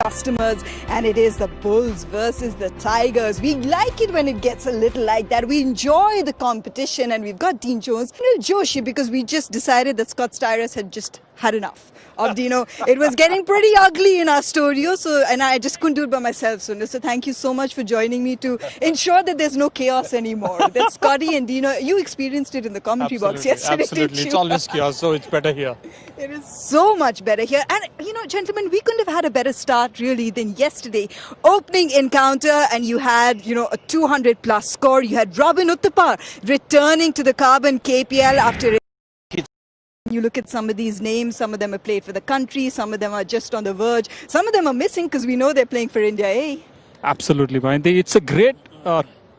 customers, and it is the Bulls versus the Tigers. We like it when it gets a little like that. We enjoy the competition, and we've got Dean Jones a little joshy because we just decided that Scott Styris had just had enough of it was getting pretty ugly in our studio, and I just couldn't do it by myself. So thank you so much for joining me to ensure that there's no chaos anymore. That Scotty and Dino, you experienced it in the commentary box yesterday. Absolutely, it's always chaos, so it's better here. It is so much better here. And gentlemen, we couldn't have had a better start really than yesterday. Opening encounter, and you had a 200 plus score. You had Robin Uthappa returning to the Carbon KPL after you look at some of these names, some of them have played for the country, some of them are just on the verge, some of them are missing because we know they're playing for India, eh? Absolutely, Mayanti. It's a great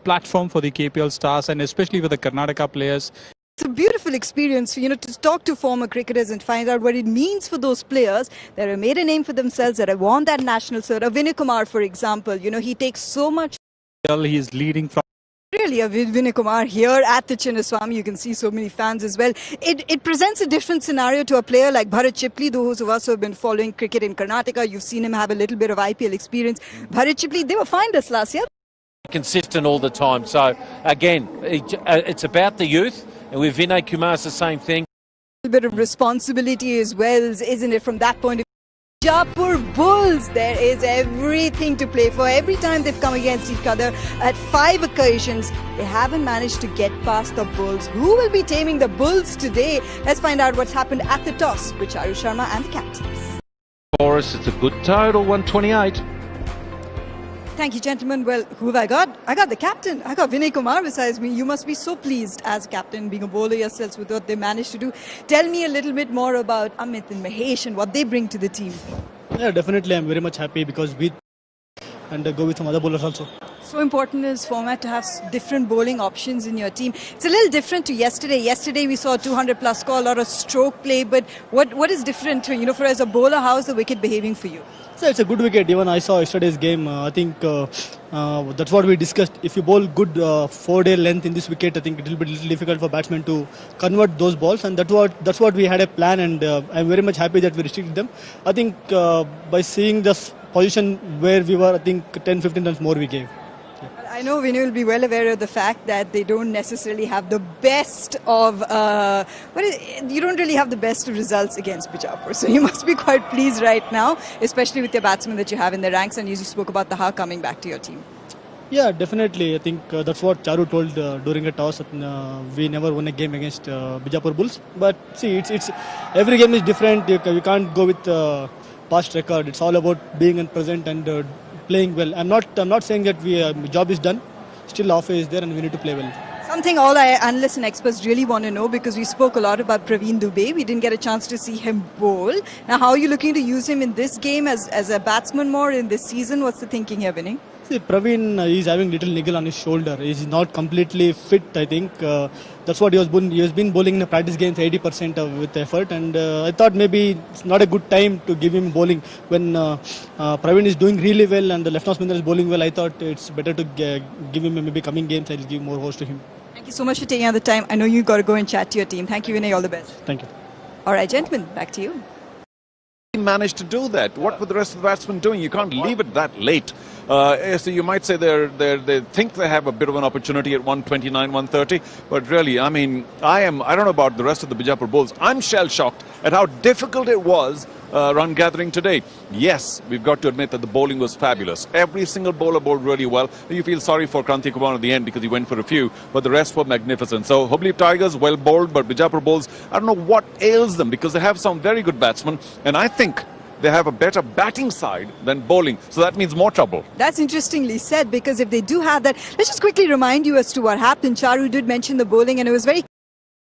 platform for the KPL stars and especially with the Karnataka players. It's a beautiful experience, to talk to former cricketers and find out what it means for those players that have made a name for themselves, that have won that national cert. Vinay Kumar, for example, he takes so much. He's leading from. Really, Vinay Kumar here at the Chinnaswamy, you can see so many fans as well. It presents a different scenario to a player like Bharat Chipli. Those of us who have been following cricket in Karnataka, you've seen him have a little bit of IPL experience. Bharat Chipli, they were fine this last year. Consistent all the time. So, again, it's about the youth. And with Vinay Kumar, it's the same thing. A little bit of responsibility as well, isn't it, from that point of view? Bijapur Bulls, there is everything to play for. Every time they've come against each other at 5 occasions, they haven't managed to get past the Bulls. Who will be taming the Bulls today? Let's find out what's happened at the toss with Charu Sharma and the captains. For us, it's a good total, 128. Thank you, gentlemen. Well, who have I got? I got the captain. I got Vinay Kumar besides me. You must be so pleased as captain, being a bowler yourselves, with what they managed to do. Tell me a little bit more about Amit and Mahesh and what they bring to the team. Yeah, definitely. I'm very much happy because go with some other bowlers also. So important in this format to have different bowling options in your team. It's a little different to yesterday. Yesterday we saw a 200 plus score, a lot of stroke play. But what is different, for as a bowler, how is the wicket behaving for you? So it's a good wicket. Even I saw yesterday's game. I think that's what we discussed. If you bowl good 4-day length in this wicket, I think it will be a little difficult for batsmen to convert those balls. And that's what we had a plan. And I'm very much happy that we restricted them. I think by seeing this position where we were, I think 10-15 runs more we gave. I know Vinay will be well aware of the fact that they don't necessarily have the best of you don't really have the best of results against Bijapur. So you must be quite pleased right now, especially with your batsmen that you have in the ranks, and you spoke about Taha coming back to your team. Yeah, definitely. I think that's what Charu told during the toss. We never won a game against Bijapur Bulls. But see, it's every game is different. You can't go with past record. It's all about being in present and playing well. I'm not saying that job is done. Still offer is there and we need to play well. Something all our analysts and experts really want to know, because we spoke a lot about Praveen Dubey. We didn't get a chance to see him bowl. Now, how are you looking to use him in this game as a batsman more in this season? What's the thinking here, Vinay? See, Praveen is having little niggle on his shoulder. He's not completely fit, I think. That's what he has been bowling in the practice games 80% with effort. And I thought maybe it's not a good time to give him bowling. When Praveen is doing really well and the left-arm spinner is bowling well, I thought it's better to give him maybe coming games. I'll give more host to him. Thank you so much for taking out the time. I know you've got to go and chat to your team. Thank you, Vinay. All the best. Thank you. All right, gentlemen, back to you. Managed to do that. What were the rest of the batsmen doing? You can't leave it that late. So you might say they think they have a bit of an opportunity at 129, 130, but really, I mean, I don't know about the rest of the Bijapur Bulls. I'm shell-shocked at how difficult it was run gathering today. Yes, we've got to admit that the bowling was fabulous. Every single bowler bowled really well. You feel sorry for Kranti Kumar at the end because he went for a few, but the rest were magnificent. So Hubli Tigers well bowled, but Bijapur Bulls, I don't know what ails them, because they have some very good batsmen, and I think they have a better batting side than bowling. So that means more trouble. That's interestingly said, because if they do have that, let's just quickly remind you as to what happened. Charu did mention the bowling, and it was very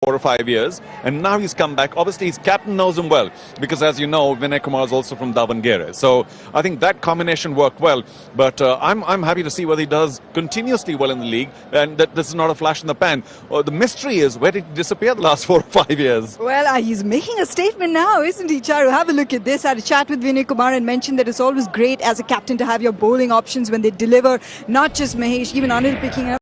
4 or 5 years, and now he's come back. Obviously, his captain knows him well, because as you know, Vinay Kumar is also from Davangere. So I think that combination worked well. But I'm happy to see whether he does continuously well in the league, and that this is not a flash in the pan. The mystery is, where did he disappear the last 4 or 5 years? Well, he's making a statement now, isn't he, Charu? Have a look at this. I had a chat with Vinay Kumar and mentioned that it's always great as a captain to have your bowling options when they deliver. Not just Mahesh, even Anil picking up.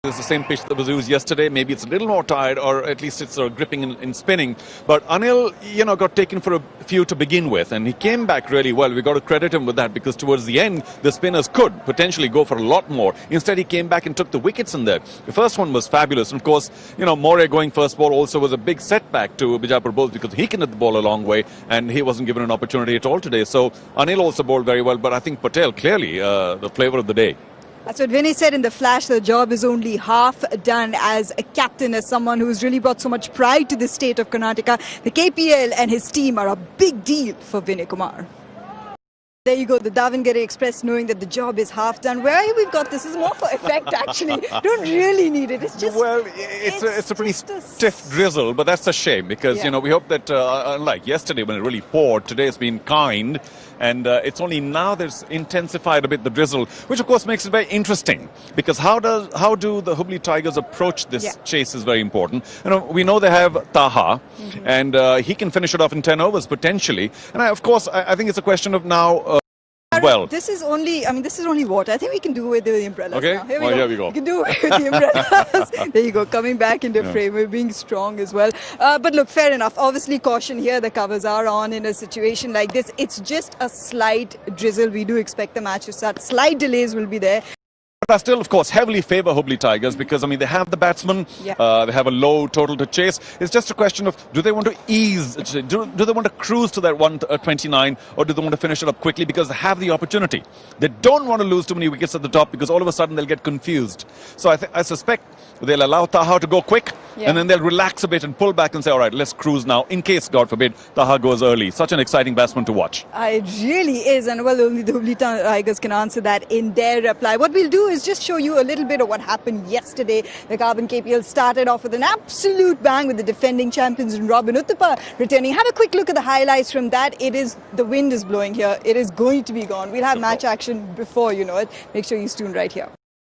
It's the same pitch that was used yesterday. Maybe it's a little more tired, or at least it's gripping in spinning. But Anil, got taken for a few to begin with, and he came back really well. We got to credit him with that, because towards the end, the spinners could potentially go for a lot more. Instead, he came back and took the wickets in there. The first one was fabulous. And of course, More going first ball also was a big setback to Bijapur Bulls, because he can hit the ball a long way, and he wasn't given an opportunity at all today. So Anil also bowled very well, but I think Patel clearly the flavour of the day. That's what Vinay said in the flash. The job is only half done as a captain, as someone who's really brought so much pride to the state of Karnataka. The KPL and his team are a big deal for Vinay Kumar. There you go, the Davangere Express, knowing that the job is half done. Where we've got this is more for effect, actually. Don't really need it. It's just... Well, it's a pretty stiff drizzle, but that's a shame, because, we hope that, unlike yesterday when it really poured, today it's been kind. And it's only now there's intensified a bit the drizzle, which of course makes it very interesting, because how do the Hubli Tigers approach this chase is very important. We know they have Taha, and he can finish it off in 10 overs potentially. And of course, I think it's a question of now. Well, this is only water. I think we can do away with the umbrellas. Okay, now. Here we go. We can do away with the umbrellas. There you go, coming back into frame. We're being strong as well. But look, fair enough. Obviously, caution here. The covers are on in a situation like this. It's just a slight drizzle. We do expect the match to start. Slight delays will be there. But I still, of course, heavily favour Hubli Tigers, because, they have the batsmen, they have a low total to chase. It's just a question of, do they want to ease, do they want to cruise to that 129, or do they want to finish it up quickly because they have the opportunity? They don't want to lose too many wickets at the top, because all of a sudden they'll get confused. So I suspect they'll allow Taha to go quick, and then they'll relax a bit and pull back and say, all right, let's cruise now, in case, God forbid, Taha goes early. Such an exciting batsman to watch. It really is, and well, only the Hubli Tigers can answer that in their reply. What we'll do is just show you a little bit of what happened yesterday. The Carbon KPL started off with an absolute bang with the defending champions in Robin Uthappa returning. Have a quick look at the highlights from that. The wind is blowing here. It is going to be gone. We'll have match action before you know it. Make sure you tune right here.